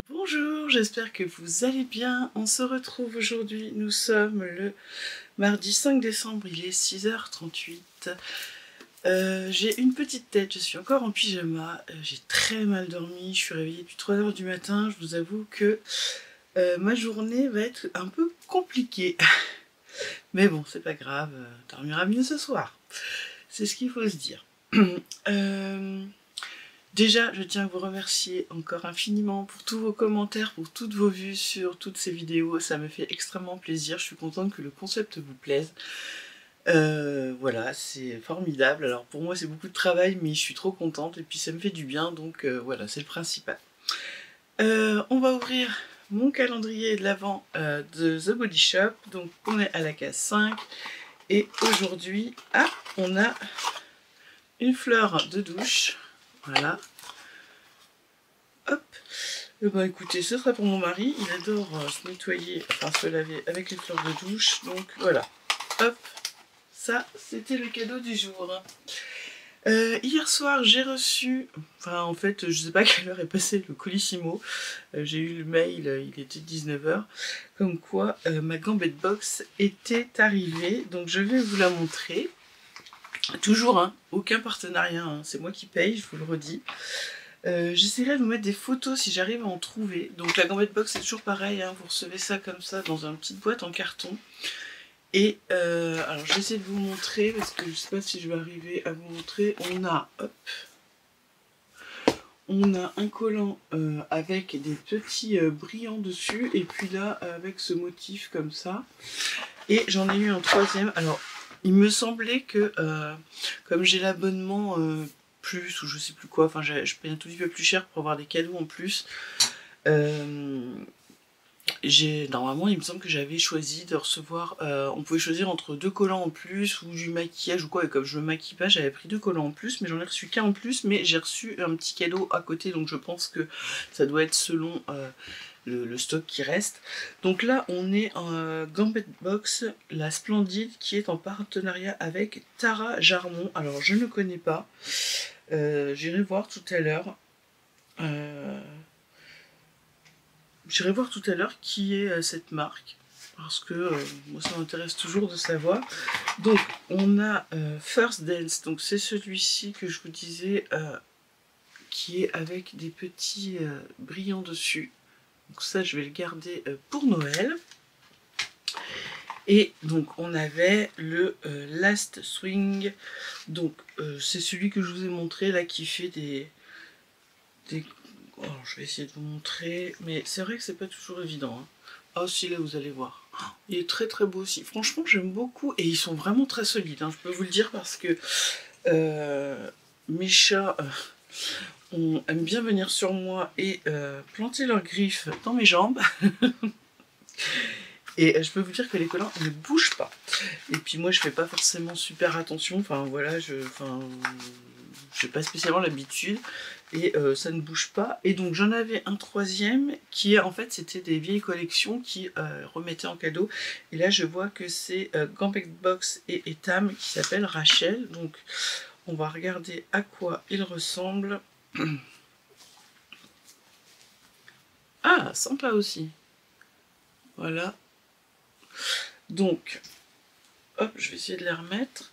Bonjour, j'espère que vous allez bien. On se retrouve aujourd'hui, nous sommes le mardi 5 décembre, il est 6h38. J'ai une petite tête, je suis encore en pyjama, j'ai très mal dormi, je suis réveillée depuis 3h du matin. Je vous avoue que ma journée va être un peu compliquée. Mais bon, c'est pas grave, dormira mieux ce soir. C'est ce qu'il faut se dire. Déjà, je tiens à vous remercier encore infiniment pour tous vos commentaires, pour toutes vos vues sur toutes ces vidéos. Ça me fait extrêmement plaisir. Je suis contente que le concept vous plaise. Voilà, c'est formidable. Alors pour moi, c'est beaucoup de travail, mais je suis trop contente et puis ça me fait du bien. Donc voilà, c'est le principal. On va ouvrir mon calendrier de l'Avent de The Body Shop. Donc on est à la case 5. Et aujourd'hui, on a une fleur de douche. Voilà. Hop. Bah écoutez, ce sera pour mon mari. Il adore se nettoyer, enfin se laver avec les fleurs de douche. Donc voilà. Hop. Ça, c'était le cadeau du jour. Hier soir, j'ai reçu... Enfin, en fait, je sais pas à quelle heure est passé le colissimo. J'ai eu le mail, il était 19h. Comme quoi, ma gambette box était arrivée. Donc je vais vous la montrer. Toujours, hein, aucun partenariat, hein, c'est moi qui paye, je vous le redis. J'essaierai de vous mettre des photos si j'arrive à en trouver. Donc la gambette box c'est toujours pareil, hein, vous recevez ça comme ça dans une petite boîte en carton. Et alors j'essaie de vous montrer parce que je sais pas si je vais arriver à vous montrer. On a un collant avec des petits brillants dessus et puis là avec ce motif comme ça. Et j'en ai eu un troisième. Alors il me semblait que, comme j'ai l'abonnement plus, ou je sais plus quoi, enfin je paye un tout petit peu plus cher pour avoir des cadeaux en plus, normalement il me semble que j'avais choisi de recevoir, on pouvait choisir entre 2 collants en plus, ou du maquillage ou quoi, et comme je me maquille pas, j'avais pris 2 collants en plus, mais j'en ai reçu qu'un en plus, mais j'ai reçu un petit cadeau à côté, donc je pense que ça doit être selon... le stock qui reste. Donc là on est en gambette box, la Splendide, qui est en partenariat avec Tara Jarmon. Alors je ne connais pas, j'irai voir tout à l'heure. J'irai voir tout à l'heure qui est cette marque, parce que moi ça m'intéresse toujours de savoir. Donc on a First Dance, donc c'est celui-ci que je vous disais, qui est avec des petits brillants dessus. Donc ça, je vais le garder pour Noël. Et donc, on avait le Last Swing. Donc, c'est celui que je vous ai montré, là, qui fait des... Oh, je vais essayer de vous montrer. Mais c'est vrai que c'est pas toujours évident. Hein. Ah, si, là, vous allez voir. Il est très, très beau aussi. Franchement, j'aime beaucoup. Et ils sont vraiment très solides. Hein, je peux vous le dire parce que mes chats... on aime bien venir sur moi et planter leurs griffes dans mes jambes. Et je peux vous dire que les collants ne bougent pas. Et puis moi je fais pas forcément super attention. Enfin voilà, j'ai pas spécialement l'habitude. Et ça ne bouge pas. Et donc j'en avais un troisième qui en fait c'était des vieilles collections qui remettaient en cadeau. Et là je vois que c'est Gambette Box et Etam qui s'appelle Rachel. Donc on va regarder à quoi il ressemble. Ah, sympa aussi. Voilà. Donc, hop, je vais essayer de les remettre.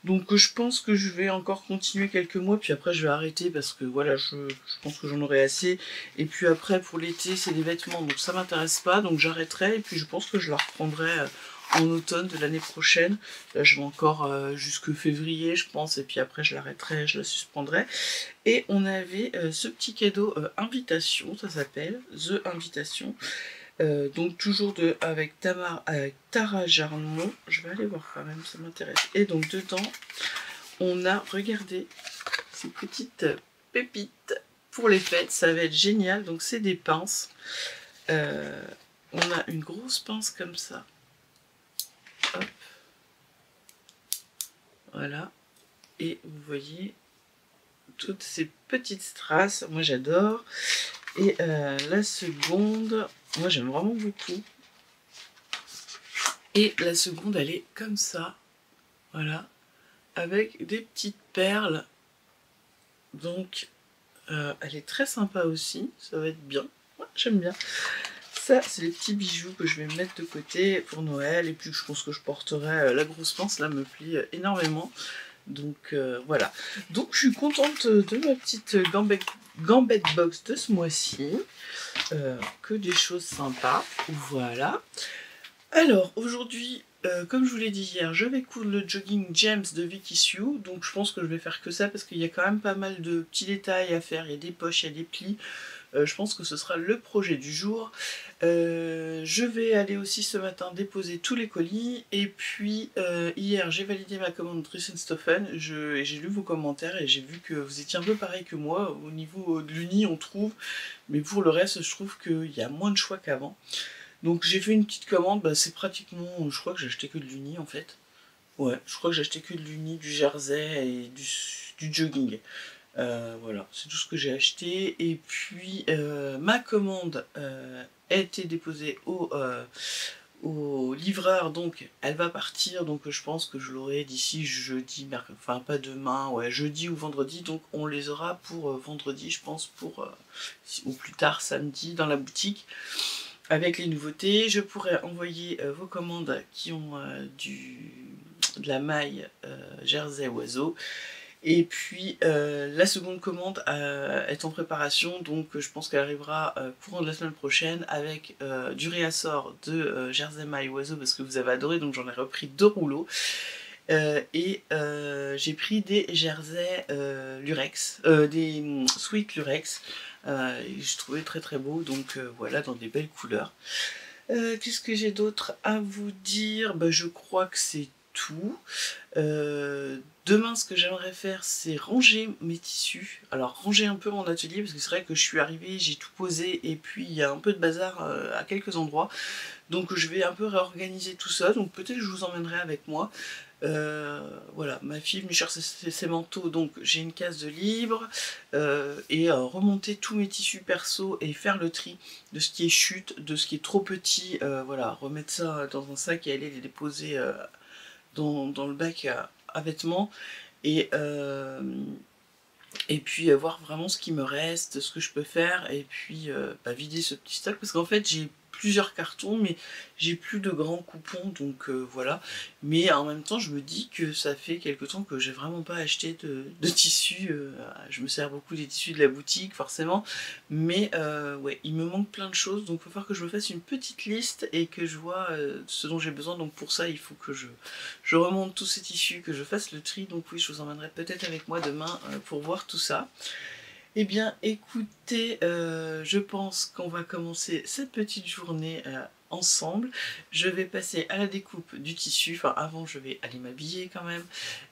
Donc je pense que je vais encore continuer quelques mois, puis après je vais arrêter parce que voilà, je pense que j'en aurai assez. Et puis après pour l'été c'est des vêtements, donc ça m'intéresse pas, donc j'arrêterai. Et puis je pense que je la reprendrai en automne de l'année prochaine. Là je vais encore jusque février je pense, et puis après je l'arrêterai, je la suspendrai. Et on avait ce petit cadeau invitation, ça s'appelle The Invitation. Donc toujours avec Tara Jarmon. Je vais aller voir quand même, ça m'intéresse. Et donc dedans, on a, regardez, ces petites pépites pour les fêtes. Ça va être génial. Donc c'est des pinces. On a une grosse pince comme ça. Hop. Voilà. Et vous voyez toutes ces petites strass. Moi j'adore. Et la seconde, moi j'aime vraiment beaucoup. Et la seconde, elle est comme ça, voilà, avec des petites perles. Donc, elle est très sympa aussi, ça va être bien. Ouais, j'aime bien. Ça, c'est les petits bijoux que je vais mettre de côté pour Noël. Et puis, je pense que je porterai la grosse pince, là, me plie énormément. Donc, voilà. Donc, je suis contente de ma petite gambette box de ce mois-ci. Que des choses sympas. Voilà. Alors, aujourd'hui, comme je vous l'ai dit hier, je vais coudre le jogging James de Vicky Sue. Donc, je pense que je vais faire que ça parce qu'il y a quand même pas mal de petits détails à faire. Il y a des poches, il y a des plis. Je pense que ce sera le projet du jour. Je vais aller aussi ce matin déposer tous les colis. Et puis hier j'ai validé ma commande Dressenstoffen. J'ai lu vos commentaires et j'ai vu que vous étiez un peu pareil que moi. Au niveau de l'uni on trouve, mais pour le reste je trouve qu'il y a moins de choix qu'avant. Donc j'ai fait une petite commande, bah, c'est pratiquement, je crois que j'ai acheté que de l'uni en fait. Ouais, je crois que j'ai acheté que de l'uni, du jersey et du jogging. Voilà, c'est tout ce que j'ai acheté. Et puis ma commande a été déposée au livreur, donc elle va partir. Donc je pense que je l'aurai d'ici jeudi, enfin pas demain, ouais, jeudi ou vendredi. Donc on les aura pour vendredi, je pense, ou plus tard samedi dans la boutique. Avec les nouveautés, je pourrais envoyer vos commandes qui ont de la maille jersey oiseau. Et puis la seconde commande est en préparation, donc je pense qu'elle arrivera courant de la semaine prochaine avec du réassort de jersey maille oiseau parce que vous avez adoré, donc j'en ai repris 2 rouleaux. Et j'ai pris des jersey lurex, des sweat lurex. Je trouvais très très beau, donc voilà, dans des belles couleurs. Qu'est-ce que j'ai d'autre à vous dire? Bah, je crois que c'est tout. Demain, ce que j'aimerais faire, c'est ranger mes tissus. Alors, ranger un peu mon atelier, parce que c'est vrai que je suis arrivée, j'ai tout posé, et puis il y a un peu de bazar à quelques endroits. Donc, je vais un peu réorganiser tout ça. Donc, peut-être que je vous emmènerai avec moi. Voilà, ma fille me cherche ses manteaux, donc j'ai une case de libre. Et remonter tous mes tissus perso et faire le tri de ce qui est chute, de ce qui est trop petit. Voilà, remettre ça dans un sac et aller les déposer dans le bac à vêtements. Et puis voir vraiment ce qui me reste, ce que je peux faire, et puis vider ce petit stock, parce qu'en fait j'ai plusieurs cartons, mais j'ai plus de grands coupons, donc voilà. Mais en même temps, je me dis que ça fait quelque temps que j'ai vraiment pas acheté de tissus. Je me sers beaucoup des tissus de la boutique, forcément. Mais ouais, il me manque plein de choses, donc il va falloir que je me fasse une petite liste et que je vois ce dont j'ai besoin. Donc pour ça, il faut que je remonte tous ces tissus, que je fasse le tri. Donc oui, je vous emmènerai peut-être avec moi demain pour voir tout ça. Eh bien, écoutez, je pense qu'on va commencer cette petite journée ensemble. Je vais passer à la découpe du tissu. Enfin, avant, je vais aller m'habiller quand même.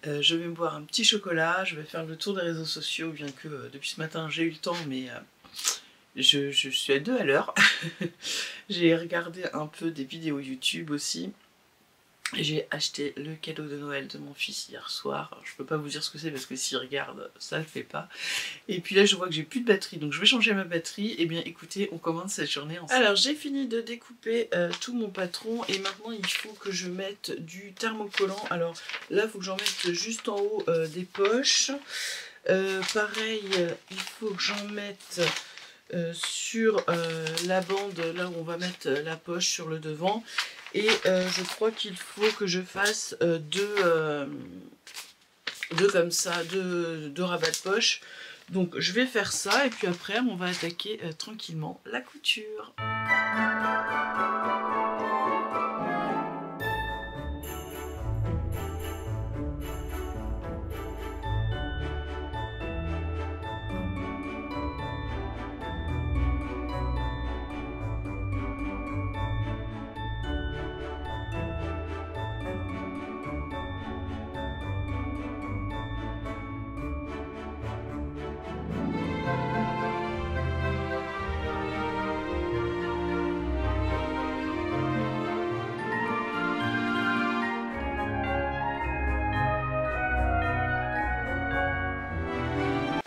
Je vais me boire un petit chocolat. Je vais faire le tour des réseaux sociaux, bien que depuis ce matin, j'ai eu le temps, mais je suis à 2 à l'heure. J'ai regardé un peu des vidéos YouTube aussi. J'ai acheté le cadeau de Noël de mon fils hier soir. Alors, je peux pas vous dire ce que c'est parce que s'il regarde, ça le fait pas. Et puis là, je vois que j'ai plus de batterie, donc je vais changer ma batterie. Et bien écoutez, on commence cette journée ensemble. Alors j'ai fini de découper tout mon patron et maintenant il faut que je mette du thermocollant. Alors là, il faut que j'en mette juste en haut des poches. Pareil, il faut que j'en mette sur la bande, là où on va mettre la poche sur le devant. Et je crois qu'il faut que je fasse deux comme ça, deux rabats de poche. Donc je vais faire ça et puis après on va attaquer tranquillement la couture.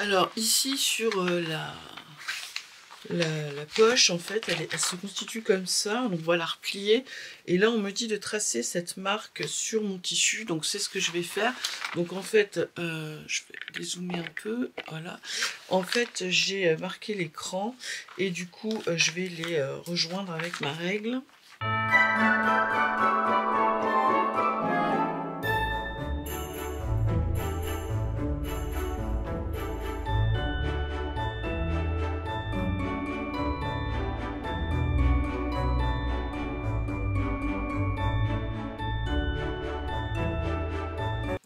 Alors ici sur la poche, en fait, elle se constitue comme ça. Donc, on va la replier. Et là, on me dit de tracer cette marque sur mon tissu. Donc, c'est ce que je vais faire. Donc, en fait, je vais dézoomer un peu. Voilà. En fait, j'ai marqué les crans. Et du coup, je vais les rejoindre avec ma règle.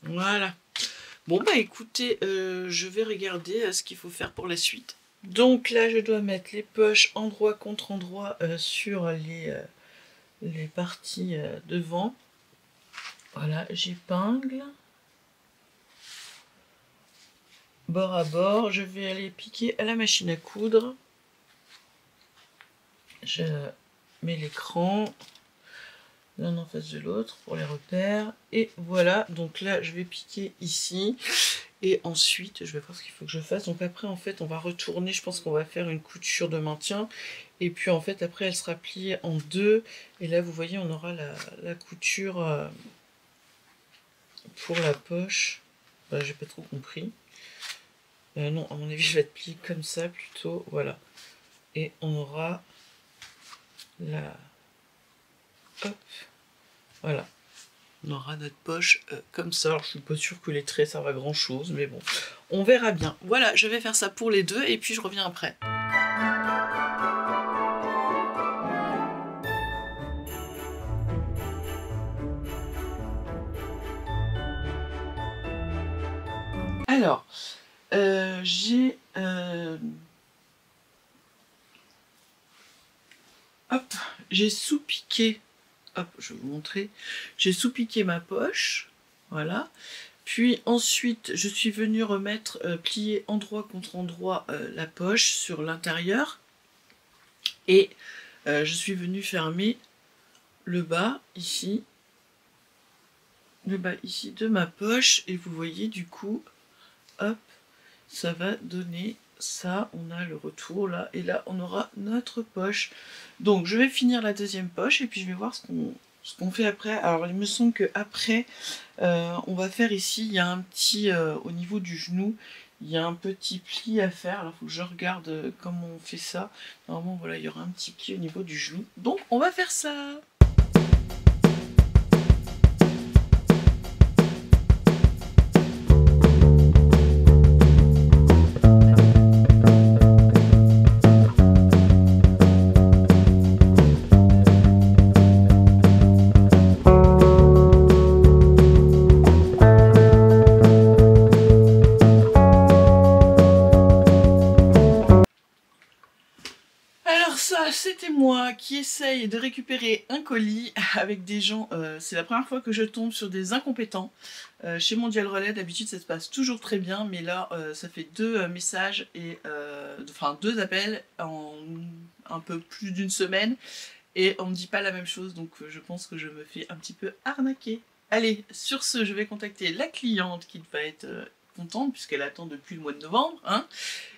Voilà. Bon bah écoutez, je vais regarder ce qu'il faut faire pour la suite. Donc là, je dois mettre les poches endroit contre endroit sur les parties devant. Voilà, j'épingle. Bord à bord, je vais aller piquer à la machine à coudre. Je mets l'écran l'un en face de l'autre pour les repères. Et voilà, donc là, je vais piquer ici. Et ensuite, je vais voir ce qu'il faut que je fasse. Donc après, en fait, on va retourner. Je pense qu'on va faire une couture de maintien. Et puis, en fait, après, elle sera pliée en deux. Et là, vous voyez, on aura la couture pour la poche. Bah, j'ai pas trop compris. Non, à mon avis, je vais être pliée comme ça plutôt. Voilà. Et on aura la... Hop. Voilà. On aura notre poche comme ça. Alors, je suis pas sûre que les traits servent à grand chose, mais bon, on verra bien. Voilà, je vais faire ça pour les deux et puis je reviens après. Alors, j'ai sous-piqué. Hop, je vais vous montrer. J'ai sous-piqué ma poche. Voilà. Puis ensuite, je suis venue remettre, plier endroit contre endroit la poche sur l'intérieur. Et je suis venue fermer le bas ici. Le bas ici de ma poche. Et vous voyez du coup, hop, ça va donner ça. On a le retour là. Et là, on aura notre poche. Donc, je vais finir la deuxième poche et puis je vais voir ce qu'on fait après. Alors, il me semble que après, on va faire ici, il y a un petit, au niveau du genou, il y a un petit pli à faire. Alors, il faut que je regarde comment on fait ça. Normalement, voilà, il y aura un petit pli au niveau du genou. Donc, on va faire ça. C'était moi qui essaye de récupérer un colis avec des gens, c'est la première fois que je tombe sur des incompétents. Chez Mondial Relais, d'habitude ça se passe toujours très bien, mais là ça fait deux messages, et enfin deux appels en un peu plus d'une semaine, et on me dit pas la même chose, donc je pense que je me fais un petit peu arnaquer. Allez, sur ce, je vais contacter la cliente qui va être contente, puisqu'elle attend depuis le mois de novembre, hein.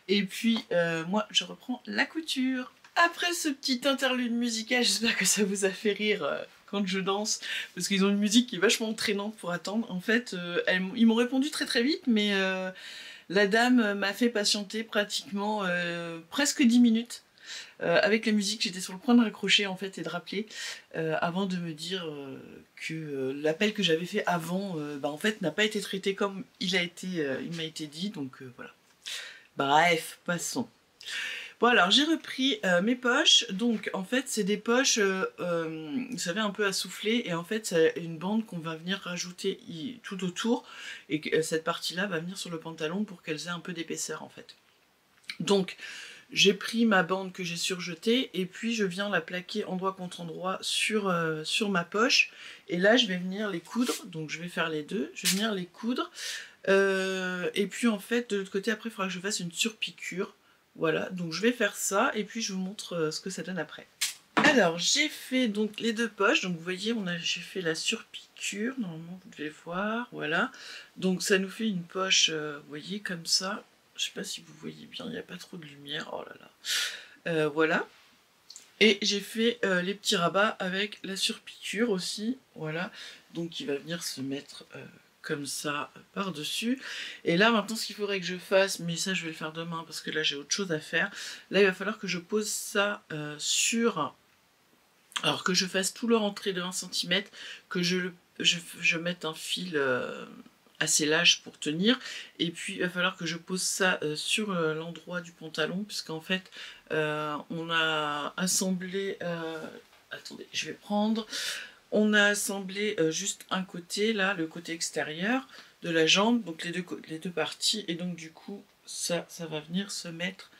Et puis moi je reprends la couture. Après ce petit interlude musical, j'espère que ça vous a fait rire quand je danse, parce qu'ils ont une musique qui est vachement entraînante pour attendre. En fait, ils m'ont répondu très très vite, mais la dame m'a fait patienter pratiquement presque 10 minutes. Avec la musique, j'étais sur le point de raccrocher en fait et de rappeler avant de me dire que l'appel que j'avais fait avant en fait n'a pas été traité comme il m'a été dit, donc voilà. Bref, passons. Bon, alors j'ai repris mes poches. Donc en fait c'est des poches, vous savez, un peu à souffler, et en fait c'est une bande qu'on va venir rajouter tout autour, et que cette partie là va venir sur le pantalon pour qu'elles aient un peu d'épaisseur en fait. Donc j'ai pris ma bande que j'ai surjetée, et puis je viens la plaquer endroit contre endroit sur ma poche, et là je vais venir les coudre. Donc je vais faire les deux, je vais venir les coudre, et puis en fait de l'autre côté après il faudra que je fasse une surpiqûre. Voilà, donc je vais faire ça et puis je vous montre ce que ça donne après. Alors j'ai fait donc les deux poches, donc vous voyez j'ai fait la surpiqûre, normalement vous devez voir, voilà. Donc ça nous fait une poche, vous voyez, comme ça. Je sais pas si vous voyez bien, il n'y a pas trop de lumière, oh là là. Voilà. Et j'ai fait les petits rabats avec la surpiqûre aussi, voilà. Donc il va venir se mettre comme ça par-dessus. Et là maintenant ce qu'il faudrait que je fasse, mais ça je vais le faire demain parce que là j'ai autre chose à faire. Là il va falloir que je pose ça sur... Alors que je fasse tout le rentré de 1 cm, que je mette un fil assez large pour tenir, et puis il va falloir que je pose ça sur l'endroit du pantalon, puisqu'en fait on a assemblé... attendez, je vais prendre... On a assemblé juste un côté, là, le côté extérieur de la jambe, donc les deux parties, et donc du coup ça va venir se mettre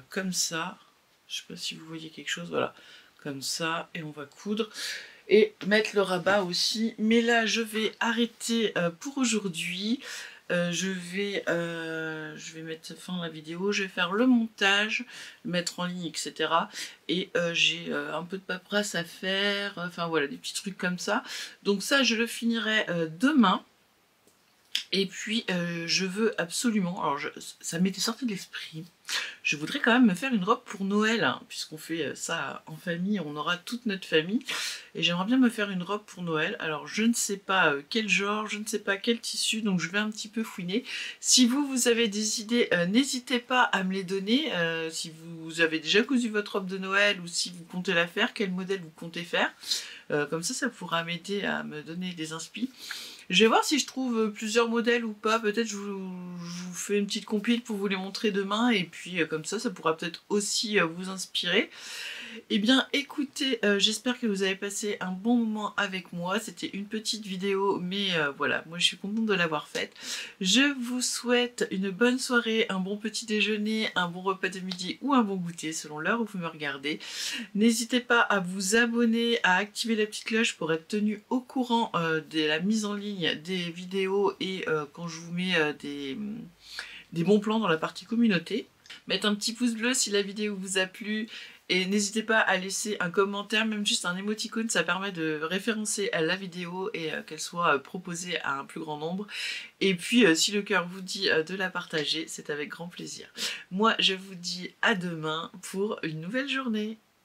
comme ça. Je sais pas si vous voyez quelque chose, voilà, comme ça, et on va coudre et mettre le rabat aussi. Mais là je vais arrêter pour aujourd'hui. Je vais mettre fin à la vidéo, je vais faire le montage, le mettre en ligne, etc. Et j'ai un peu de paperasse à faire, enfin voilà, des petits trucs comme ça. Donc ça je le finirai demain. Et puis je veux absolument, alors ça m'était sorti de l'esprit, je voudrais quand même me faire une robe pour Noël, hein, puisqu'on fait ça en famille, on aura toute notre famille, et j'aimerais bien me faire une robe pour Noël. Alors je ne sais pas quel genre, je ne sais pas quel tissu, donc je vais un petit peu fouiner. Si vous avez des idées, n'hésitez pas à me les donner, si vous avez déjà cousu votre robe de Noël, ou si vous comptez la faire, quel modèle vous comptez faire, comme ça pourra m'aider à me donner des inspi. Je vais voir si je trouve plusieurs modèles ou pas, peut-être je vous fais une petite compile pour vous les montrer demain, et puis comme ça pourra peut-être aussi vous inspirer. Eh bien écoutez, j'espère que vous avez passé un bon moment avec moi, c'était une petite vidéo, mais voilà, moi je suis contente de l'avoir faite. Je vous souhaite une bonne soirée, un bon petit déjeuner, un bon repas de midi ou un bon goûter selon l'heure où vous me regardez. N'hésitez pas à vous abonner, à activer la petite cloche pour être tenu au courant de la mise en ligne des vidéos et quand je vous mets des bons plans dans la partie communauté. Mettre un petit pouce bleu si la vidéo vous a plu, et n'hésitez pas à laisser un commentaire, même juste un émoticône, ça permet de référencer à la vidéo et qu'elle soit proposée à un plus grand nombre. Et puis si le cœur vous dit de la partager, c'est avec grand plaisir. Moi je vous dis à demain pour une nouvelle journée.